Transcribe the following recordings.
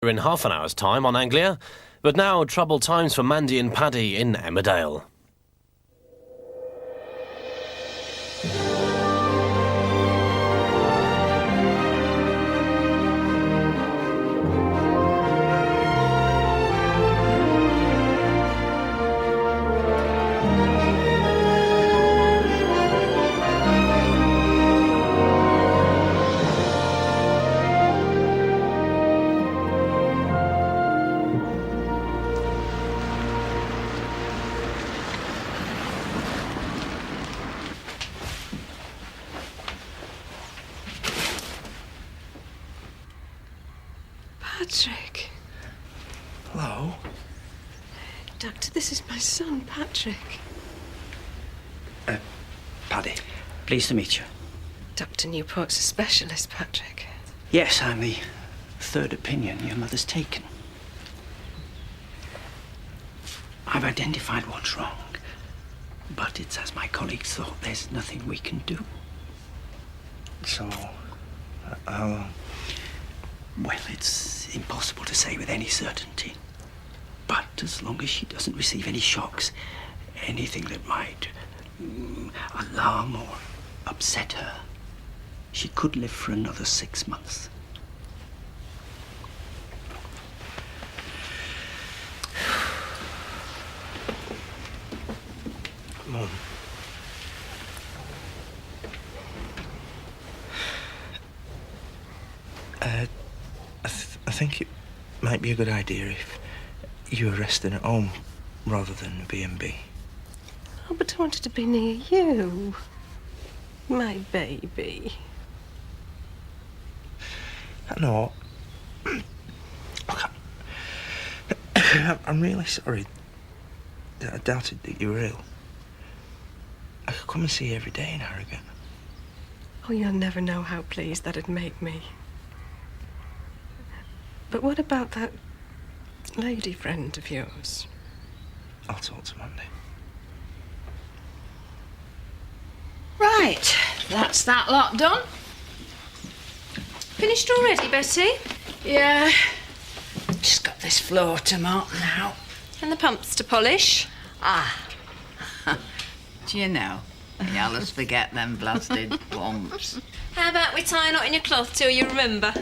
in half an hour's time on Anglia. But now, troubled times for Mandy and Paddy in Emmerdale. Patrick. Hello? Doctor, this is my son, Patrick. Paddy. Pleased to meet you. Dr. Newport's a specialist, Patrick. Yes, I'm the third opinion your mother's taken. I've identified what's wrong, but it's as my colleagues thought, there's nothing we can do. So, Well, it's impossible to say with any certainty. But as long as she doesn't receive any shocks, anything that might alarm or upset her, she could live for another 6 months. Mum. I think it might be a good idea if you were resting at home rather than a B&B. Oh, but I wanted to be near you. My baby. I know. Look, I'm really sorry that I doubted that you were ill. I could come and see you every day in Harrogate. Oh, you'll never know how pleased that'd make me. But what about that lady friend of yours? I'll talk to Mandy. Right, that's that lot done. Finished already, Betty? Yeah, just got this floor to mop now. And the pumps to polish? Ah, do you know, you always forget them blasted bumps. How about we tie a knot in your cloth till you remember?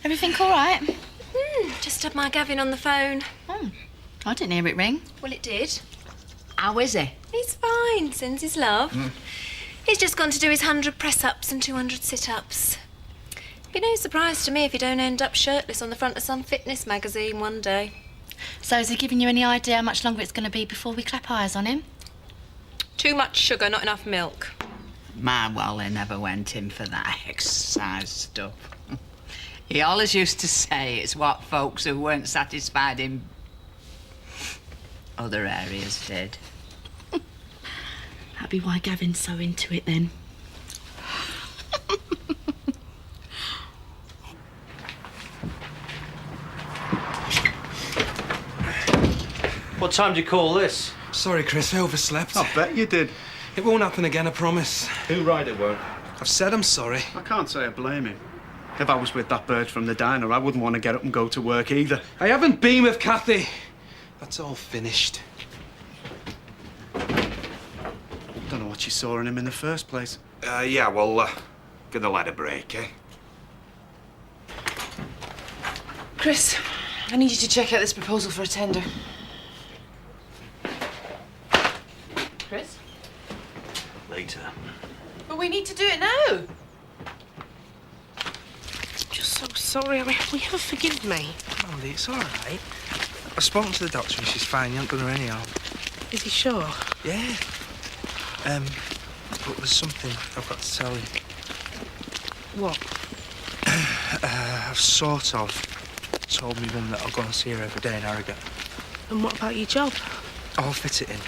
Everything all right? Just had my Gavin on the phone. Oh, I didn't hear it ring. Well, it did. How is he? He's fine, sends his love. He's just gone to do his 100 press-ups and 200 sit-ups. Be no surprise to me if he don't end up shirtless on the front of some fitness magazine one day. So has he given you any idea how much longer it's going to be before we clap eyes on him? Too much sugar, not enough milk. My Wally never went in for that exercise stuff. He always used to say it's what folks who weren't satisfied in other areas did. That'd be why Gavin's so into it then. What time do you call this? Sorry, Chris, I overslept. I bet you did. It won't happen again, I promise. Who right it won't? I've said I'm sorry. I can't say I blame him. If I was with that bird from the diner, I wouldn't want to get up and go to work either. I haven't been with Kathy. That's all finished. Don't know what she saw in him in the first place. Yeah, well, gonna let her break, eh? Chris, I need you to check out this proposal for a tender. Chris? Later. But we need to do it now. I'm just so sorry. I mean, will you ever forgive me? Mandy, it's all right. I've spoken to the doctor and she's fine. You haven't done her any harm. Is he sure? Yeah. But there's something I've got to tell you. What? I've sort of told me mum that I'll go and see her every day in Harrogate. And what about your job? I'll fit it in.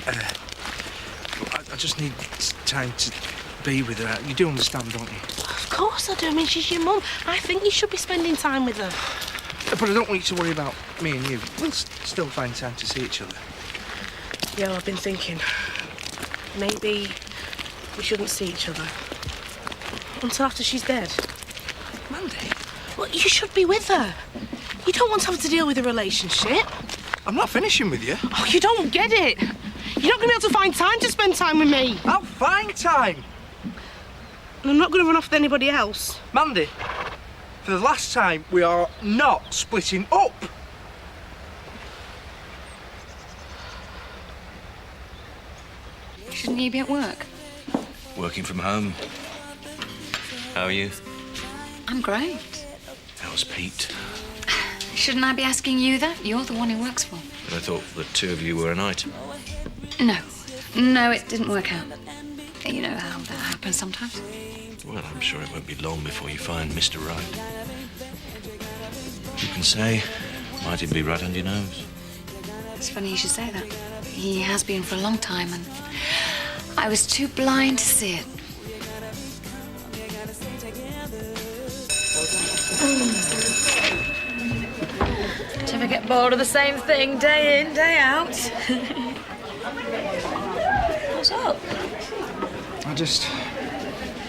I just need time to be with her. You do understand, don't you? Of course I do. I mean, she's your mum. I think you should be spending time with her. But I don't want you to worry about me and you. We'll still find time to see each other. Yeah, I've been thinking. Maybe we shouldn't see each other until after she's dead. Mandy? Well, You should be with her. You don't want to have to deal with a relationship. I'm not finishing with you. Oh, you don't get it. You're not going to be able to find time to spend time with me. I'll find time. And I'm not going to run off with anybody else. Mandy, for the last time, we are not splitting up. Shouldn't you be at work? Working from home. How are you? I'm great. How's Pete? Shouldn't I be asking you that? You're the one he works for. I thought the two of you were an item. No, it didn't work out. You know how that happens sometimes. Well, I'm sure it won't be long before you find Mr. Right. You can say, might even be right under your nose. It's funny you should say that. He has been for a long time, and I was too blind to see it. Do you ever get bored of the same thing day in, day out? What's up?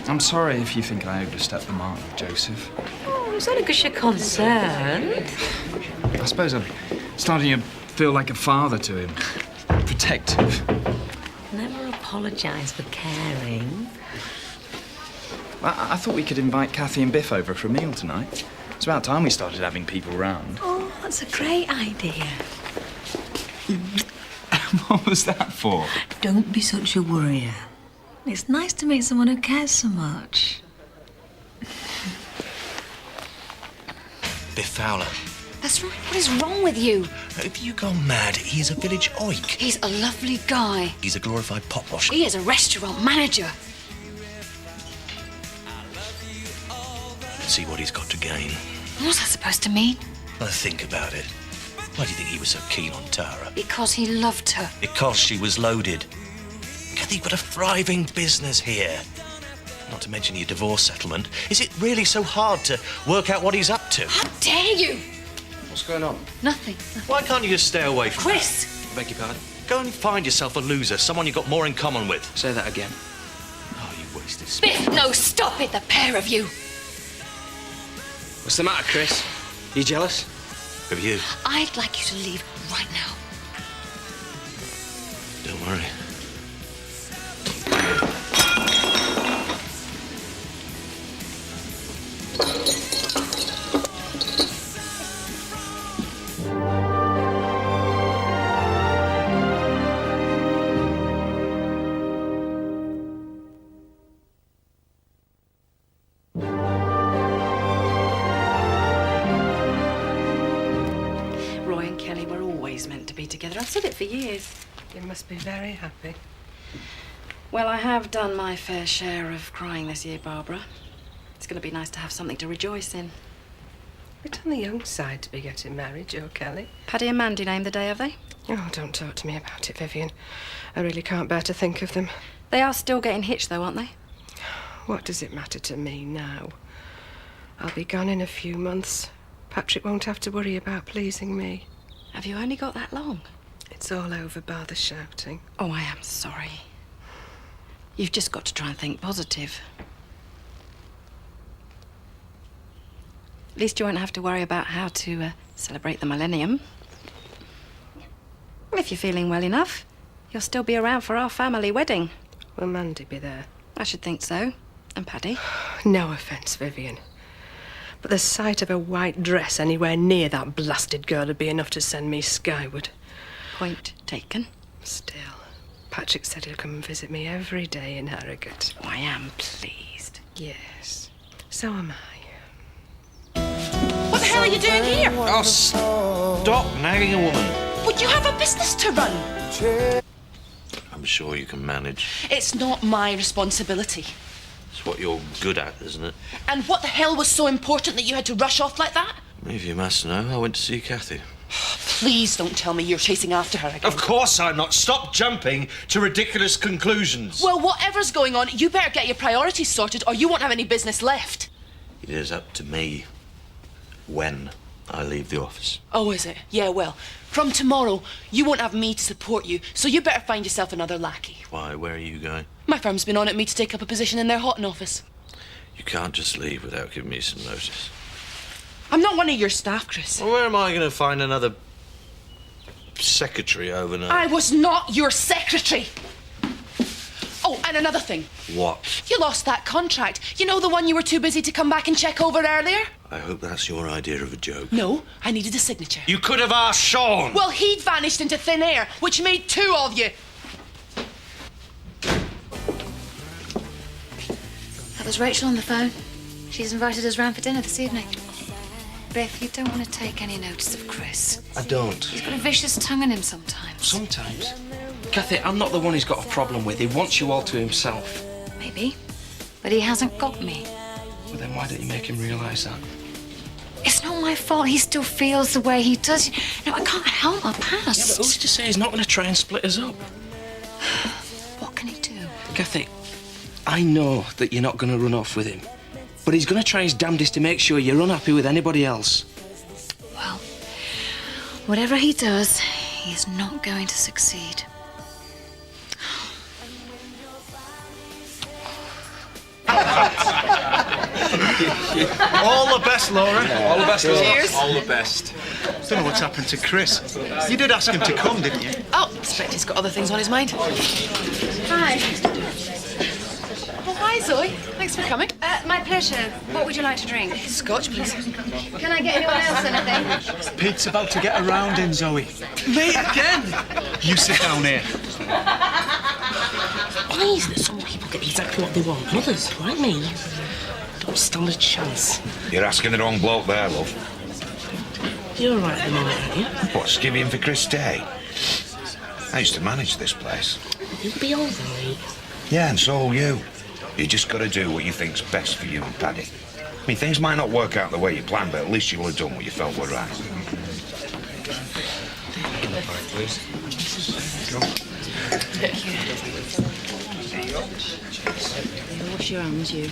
I'm sorry if you think I overstepped the mark with Joseph. Oh, it's only because you're concerned. I suppose I'm starting to feel like a father to him. Protective. Never apologise for caring. I thought we could invite Kathy and Biff over for a meal tonight. It's about time we started having people round. Oh, that's a great idea. What was that for? Don't be such a worrier. It's nice to meet someone who cares so much. Biff Fowler. That's right. What is wrong with you? Have you gone mad? He is a village oik. He's a lovely guy. He's a glorified pot washer. He is a restaurant manager. See what he's got to gain. What's that supposed to mean? Now think about it. Why do you think he was so keen on Tara? Because he loved her. Because she was loaded. Kathy, you've got a thriving business here. Not to mention your divorce settlement. Is it really so hard to work out what he's up to? How dare you? What's going on? Nothing. Why can't you just stay away from Chris! her? Beg your pardon? Go and find yourself a loser, someone you've got more in common with. Say that again. Oh, you wasted space. Biff, no, stop it, the pair of you. What's the matter, Chris? You jealous? Of you? I'd like you to leave right now. Don't worry. Roy and Kelly were always meant to be together. I've said it for years. You must be very happy. Well, I have done my fair share of crying this year, Barbara. It's going to be nice to have something to rejoice in. Bit on the young side to be getting married, Joe Kelly. Paddy and Mandy named the day, have they? Oh, don't talk to me about it, Vivian. I really can't bear to think of them. They are still getting hitched, though, aren't they? What does it matter to me now? I'll be gone in a few months. Patrick won't have to worry about pleasing me. Have you only got that long? It's all over bar the shouting. Oh, I am sorry. You've just got to try and think positive. At least you won't have to worry about how to celebrate the millennium. Well, if you're feeling well enough, you'll still be around for our family wedding. Will Mandy be there? I should think so. And Paddy. No offence, Vivian. But the sight of a white dress anywhere near that blasted girl would be enough to send me skyward. Point taken. Still, Patrick said he'll come and visit me every day in Harrogate. Oh, I am pleased. Yes, so am I. What the hell are you doing here? Oh, stop nagging a woman. But you have a business to run. I'm sure you can manage. It's not my responsibility. It's what you're good at, isn't it? And what the hell was so important that you had to rush off like that? If you must know, I went to see Kathy. Please don't tell me you're chasing after her again. Of course I'm not. Stop jumping to ridiculous conclusions. Well, whatever's going on, you better get your priorities sorted or you won't have any business left. It is up to me when I leave the office. Oh, is it? Yeah, well, from tomorrow, you won't have me to support you, so you better find yourself another lackey. Why? Where are you going? My firm's been on at me to take up a position in their Houghton office. You can't just leave without giving me some notice. I'm not one of your staff, Chris. Well, where am I going to find another secretary overnight? I was not your secretary. Oh, and another thing. What? You lost that contract. You know, the one you were too busy to come back and check over earlier? I hope that's your idea of a joke. No, I needed a signature. You could have asked Sean. Well, he'd vanished into thin air, which made two of you. That was Rachel on the phone. She's invited us round for dinner this evening. Biff, you don't want to take any notice of Chris. I don't. He's got a vicious tongue in him sometimes. Sometimes. Kathy, I'm not the one he's got a problem with. He wants you all to himself. Maybe. But he hasn't got me. Well, then why don't you make him realise that? It's not my fault he still feels the way he does. No, I can't help my past. Yeah, but who's to say he's not going to try and split us up? What can he do? Kathy, I know that you're not going to run off with him. But he's going to try his damnedest to make sure you're unhappy with anybody else. Well, whatever he does, he is not going to succeed. All the best, Laura. All the best, Laura. Cheers. All the best. Don't know what's happened to Chris. You did ask him to come, didn't you? Oh, I expect he's got other things on his mind. Hi. Oh, hi, Zoe. Thanks for coming. My pleasure. What would you like to drink? Scotch, please. Can I get anyone else anything? Pete's about to get around in, Zoe. Me again? You sit down here. Amazing that some people get exactly what they want. Mothers, like me, don't stand a chance. You're asking the wrong bloke there, love. You're all right at the moment, aren't you? What, skivvying for Chris Day? I used to manage this place. You'll be all right. Yeah, and so will you. You just got to do what you think's best for you and Paddy. I mean, things might not work out the way you planned, but at least you'll have done what you felt were right. Wash your hands, you.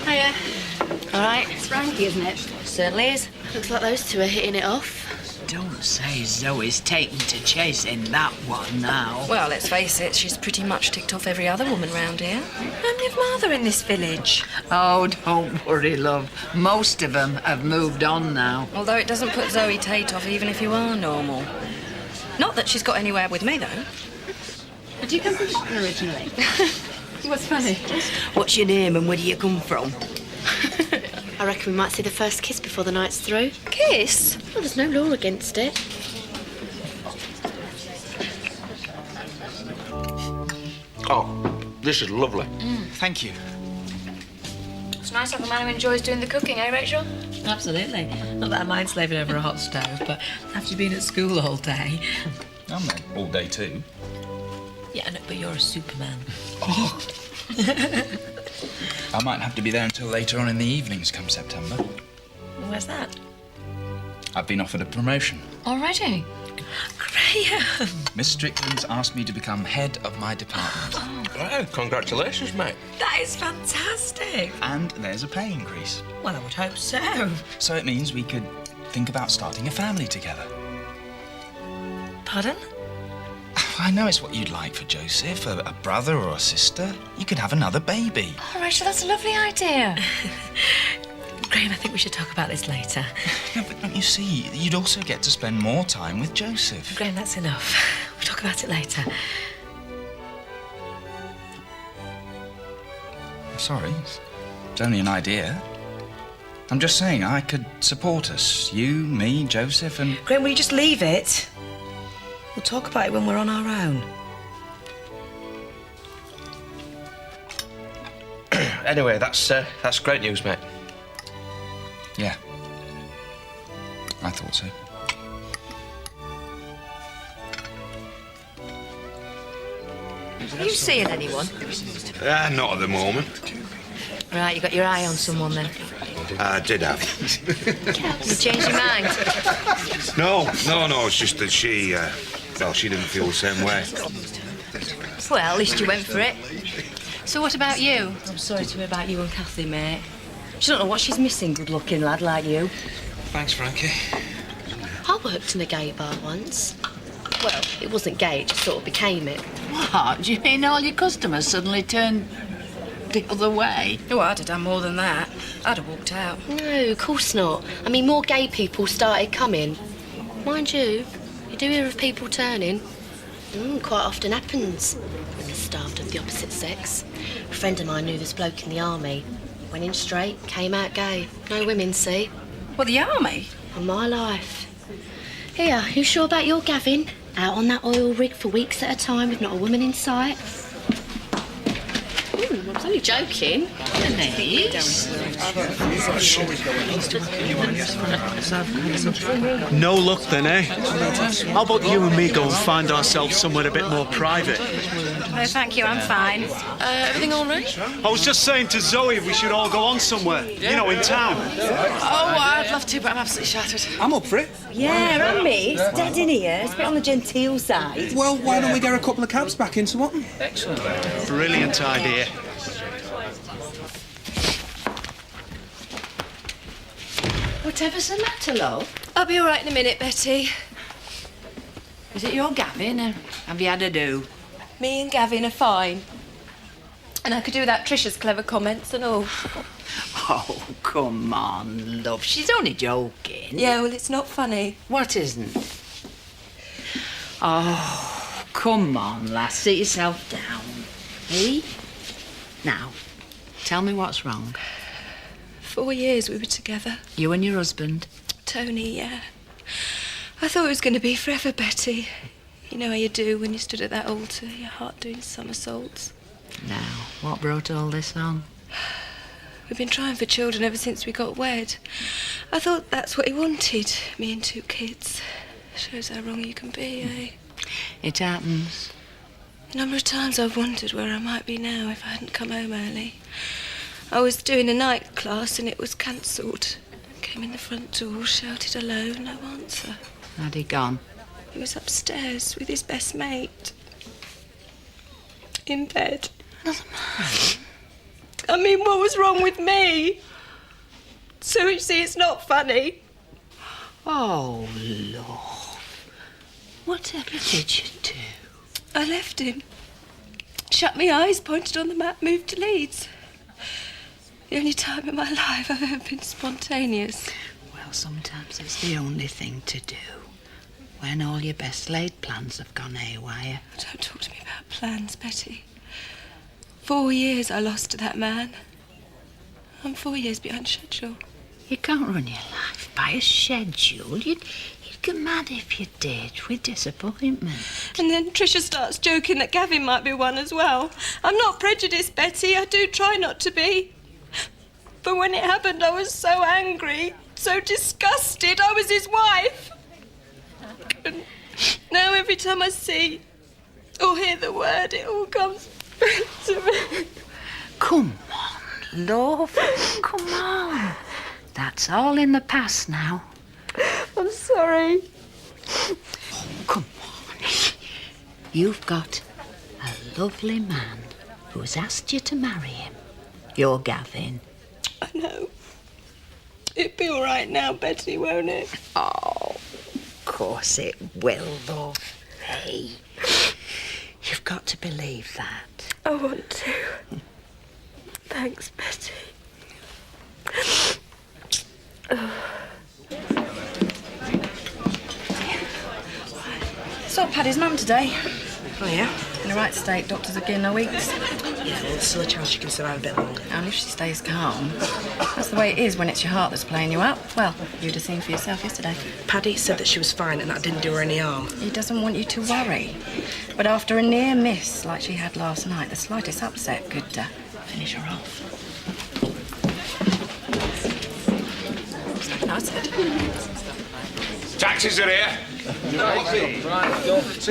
Hiya. All right. It's Frankie, isn't it? Certainly is. Looks like those two are hitting it off. Don't say Zoe's taken to chasing that one now. Well, let's face it, she's pretty much ticked off every other woman round here. Only of Martha in this village. Oh, don't worry, love. Most of them have moved on now. Although it doesn't put Zoe Tate off even if you are normal. Not that she's got anywhere with me, though. Did you come from Scotland originally? What's funny? What's your name and where do you come from? I reckon we might see the first kiss before the night's through. Kiss? Well, there's no law against it. Oh, this is lovely. Thank you. It's nice to have a man who enjoys doing the cooking, eh, Rachel? Absolutely. Not that I mind slaving over a hot stove, but after you've been at school all day... I'm there all day too. Yeah, no, but you're a superman. Oh. I might have to be there until later on in the evenings come September. Where's that? I've been offered a promotion. Already? Graham! Miss Strickland's asked me to become head of my department. Well, congratulations, mate. That is fantastic. And there's a pay increase. Well, I would hope so. So it means we could think about starting a family together. Pardon? I know it's what you'd like for Joseph, a brother or a sister. You could have another baby. Oh, Rachel, that's a lovely idea. Graham, I think we should talk about this later. No, but don't you see, you'd also get to spend more time with Joseph. Graham, that's enough. We'll talk about it later. I'm sorry, it's only an idea. I'm just saying I could support us. You, me, Joseph, and... Graham, will you just leave it? We'll talk about it when we're on our own. Anyway, that's great news, mate. Yeah. I thought so. Are you seeing anyone? Not at the moment. Right, you got your eye on someone then. I did have. You changed your mind? No, it's just that she didn't feel the same way. Well, at least you went for it. So what about you? I'm sorry to hear about you and Kathy, mate. She don't know what she's missing, good-looking lad like you. Thanks, Frankie. I worked in a gay bar once. Well, it wasn't gay, it just sort of became it. What? Do you mean all your customers suddenly turned the other way? Oh, I'd have done more than that. I'd have walked out. No, of course not. I mean, more gay people started coming. Mind you, you do hear of people turning. Quite often happens when they're starved of the opposite sex. A friend of mine knew this bloke in the army. Went in straight, came out gay. No women, see? What, the army? On my life. Here, you sure about your Gavin? Out on that oil rig for weeks at a time with not a woman in sight? I was only joking. No luck then, eh? How about you and me go and find ourselves somewhere a bit more private? No, thank you, I'm fine. Everything all right? I was just saying to Zoe we should all go on somewhere, you know, in town. Oh, I'd love to, but I'm absolutely shattered. I'm up for it. Yeah, and me. It's dead in here. It's a bit on the genteel side. Well, why don't we get a couple of cabs back into Watton? Excellent. Brilliant idea. Whatever's the matter, love? I'll be all right in a minute, Betty. Is it your Gavin, or have you had a do? Me and Gavin are fine. And I could do without Tricia's clever comments and all. Oh, come on, love. She's only joking. Yeah, well, it's not funny. What isn't? Oh, come on, lass. Sit yourself down. Eh? Now, tell me what's wrong. 4 years we were together. You and your husband? Tony, yeah. I thought it was going to be forever, Betty. You know how you do when you stood at that altar, your heart doing somersaults. Now, what brought all this on? We've been trying for children ever since we got wed. I thought that's what he wanted, me and 2 kids. Shows how wrong you can be, eh? It happens. A number of times I've wondered where I might be now if I hadn't come home early. I was doing a night class and it was cancelled. Came in the front door, shouted hello, no answer. Had he gone? He was upstairs with his best mate. In bed. I mean, what was wrong with me? So you see, it's not funny. Oh, love. Whatever did you do? I left him. Shut my eyes, pointed on the map, moved to Leeds. The only time in my life I've ever been spontaneous. Well, sometimes it's the only thing to do. When all your best laid plans have gone haywire. Don't talk to me about plans, Betty. 4 years I lost to that man. I'm 4 years behind schedule. You can't run your life by a schedule. You'd get mad if you did, with disappointment. And then Tricia starts joking that Gavin might be one as well. I'm not prejudiced, Betty. I do try not to be. But when it happened, I was so angry, so disgusted. I was his wife. And now every time I see or hear the word, it all comes back to me. Come on, love. Come on. That's all in the past now. I'm sorry. Oh, come on. You've got a lovely man who's asked you to marry him. You're Gavin. I know. It'll be all right now, Betty, won't it? Oh, of course it will, love. Hey, you've got to believe that. I want to. Thanks, Betty. Saw Paddy's mum today. Oh, yeah? In the right state, doctors have given her weeks. Yeah, well, there's still a chance she can survive a bit longer. And if she stays calm, that's the way it is when it's your heart that's playing you up. Well, you'd have seen for yourself yesterday. Paddy said that she was fine and that didn't do her any harm. He doesn't want you to worry. But after a near miss like she had last night, the slightest upset could finish her off. I said. Taxis are here. See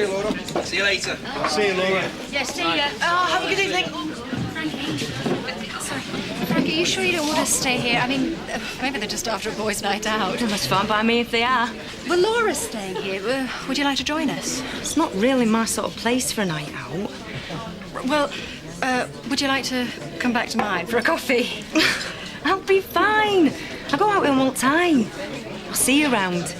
you, Laura. See you later. See you, Laura. Yes, see ya. Oh, have a good evening. Frankie, are you sure you don't want to stay here? I mean, maybe they're just after a boys' night out. Well, that's fine by me if they are. Well, Laura's staying here. Would you like to join us? It's not really my sort of place for a night out. Well, would you like to come back to mine for a coffee? I'll be fine. I go out with them all the time. I'll see you around.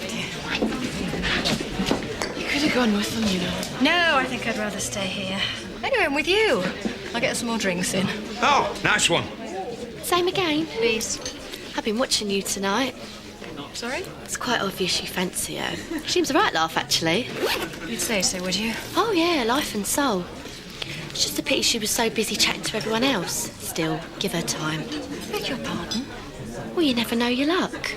You could have gone with them, you know. No, I think I'd rather stay here. Anyway, I'm with you. I'll get some more drinks in. Oh, nice one. Same again. Please. I've been watching you tonight. Sorry? It's quite obvious you fancy her. She seems a right laugh, actually. You'd say so, would you? Oh, yeah, life and soul. It's just a pity she was so busy chatting to everyone else. Still, give her time. Beg your pardon? Well, you never know your luck.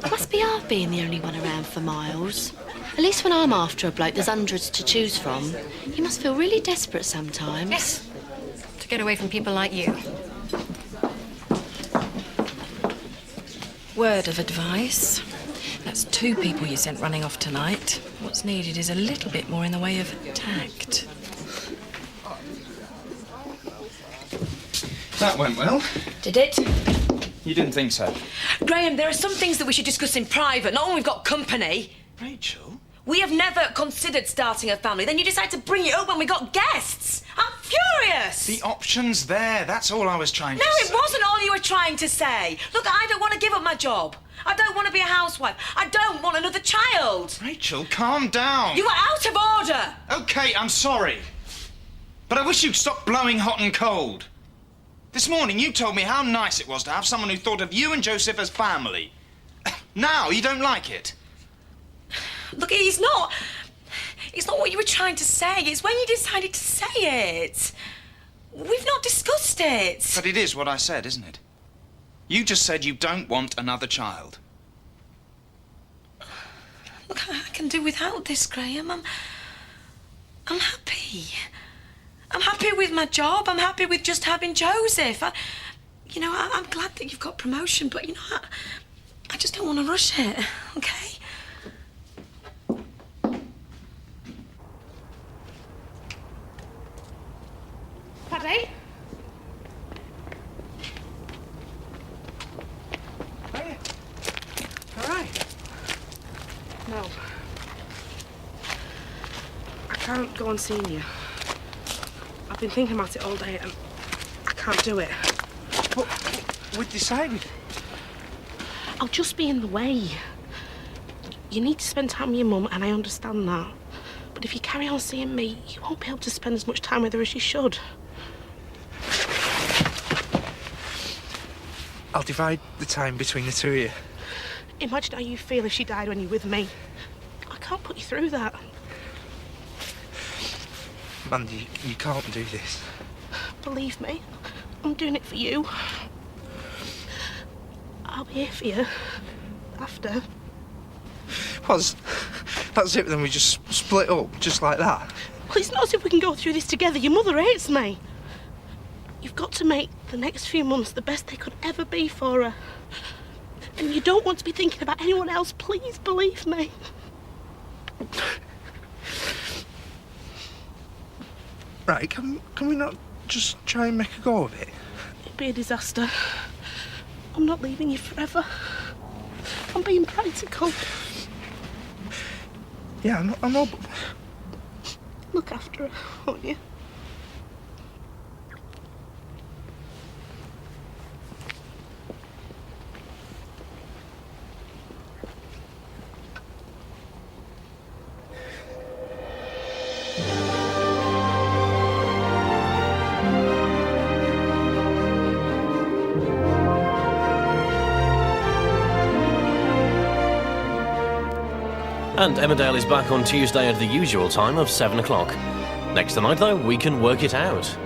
Must be hard being the only one around for miles. At least when I'm after a bloke, there's hundreds to choose from. You must feel really desperate sometimes. Yes. To get away from people like you. Word of advice. That's 2 people you sent running off tonight. What's needed is a little bit more in the way of tact. That went well. Did it? You didn't think so? Graham, there are some things that we should discuss in private, not when we've got company. Rachel? We have never considered starting a family. Then you decide to bring it up when we got guests. I'm furious! The option's there. That's all I was trying to No, say. it wasn't all you were trying to say. Look, I don't want to give up my job. I don't want to be a housewife. I don't want another child. Rachel, calm down. You are out of order. OK, I'm sorry. But I wish you'd stop blowing hot and cold. This morning you told me how nice it was to have someone who thought of you and Joseph as family. Now you don't like it. Look, it's not what you were trying to say. It's when you decided to say it. We've not discussed it. But it is what I said, isn't it? You just said you don't want another child. Look, I can do without this, Graham. I'm happy. I'm happy with my job. I'm happy with just having Joseph. I'm glad that you've got promotion, but, I just don't want to rush it, OK? Paddy? All right. No. I can't go on seeing you. I've been thinking about it all day and I can't do it. But we've decided. I'll just be in the way. You need to spend time with your mum, and I understand that. But if you carry on seeing me, you won't be able to spend as much time with her as you should. I'll divide the time between the 2 of you. Imagine how you feel if she died when you're with me. I can't put you through that. Mandy, you can't do this. Believe me, I'm doing it for you. I'll be here for you. After. Well, that's it, then we just split up, just like that. Well, it's not as if we can go through this together. Your mother hates me. You've got to make the next few months the best they could ever be for her. And you don't want to be thinking about anyone else. Please believe me. Right, can we not just try and make a go of it? It'd be a disaster. I'm not leaving you forever. I'm being practical. Yeah, I know, but... Look after her, won't you? And Emmerdale is back on Tuesday at the usual time of 7 o'clock. Next tonight, though, we can work it out.